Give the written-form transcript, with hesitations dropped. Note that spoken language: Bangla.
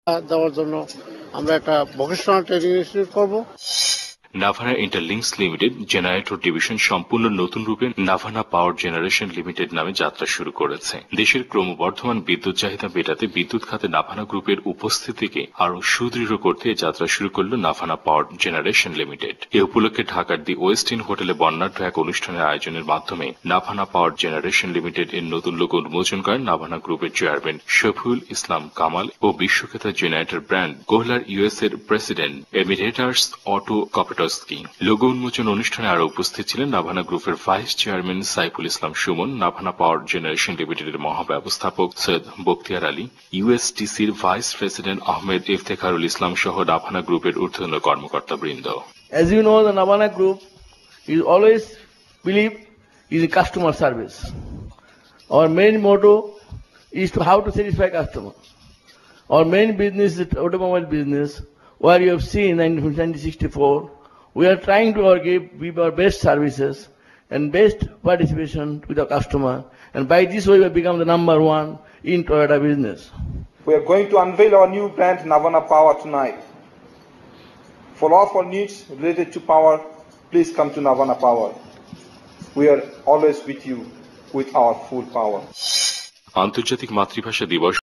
দেওয়ার জন্য আমরা একটা ভোকেশনাল ট্রেনিং ইনস্টিটিউট করব। নাভানা ইন্টারলিংকস লিমিটেড জেনারেটর ডিভিশন সম্পূর্ণ নতুন রূপে নাভানা পাওয়ার জেনারেশন লিমিটেড নামে যাত্রা শুরু করেছে। দেশের ক্রমবর্ধমান বিদ্যুৎ চাহিদা মেটাতে বিদ্যুৎ খাতে নাভানা গ্রুপের উপস্থিতিকে আরও সুদৃঢ় করতে যাত্রা শুরু করল নাভানা পাওয়ার জেনারেশন লিমিটেড। এ উপলক্ষে ঢাকার দি ওয়েস্ট ইন হোটেলে বর্ণাঢ্য এক অনুষ্ঠানের আয়োজনের মাধ্যমে নাভানা পাওয়ার জেনারেশন লিমিটেড এর নতুন লোগো উন্মোচন করেন নাভানা গ্রুপের চেয়ারম্যান শফিউল ইসলাম কামাল ও বিশ্বখ্যাত জেনারেটর ব্র্যান্ড গোহলার ইউএস এর প্রেসিডেন্ট এমিরেটার্স অটো কপেটস্কি। লোগো উন্মোচন অনুষ্ঠানে আরো উপস্থিত ছিলেন নাভানা গ্রুপের ভাইস চেয়ারম্যান সাইফুল ইসলাম সুমন, নাভানা পাওয়ার জেনারেশন লিমিটেডের মহাব্যবস্থাপক সৈয়দ বখতিয়ার আলী, ইউএসটিসির ভাইস প্রেসিডেন্ট আহমেদ ইফতেখারুল ইসলাম সহ নাভানা গ্রুপের ঊর্ধ্বতন কর্মকর্তাবৃন্দ। As you know, the Navana Group is always believe in customer service. Our main motto is to how to satisfy customer. Our main business is automobile business, where you have seen in 1964, we are trying to give our best services and best participation with our customer, and by this way we have become the number one in Toyota business. We are going to unveil our new brand Navana Power tonight. For all of our needs related to power, please come to Navana Power. We are always with you with our full power. আন্তর্জাতিক মাতৃভাষা দিবস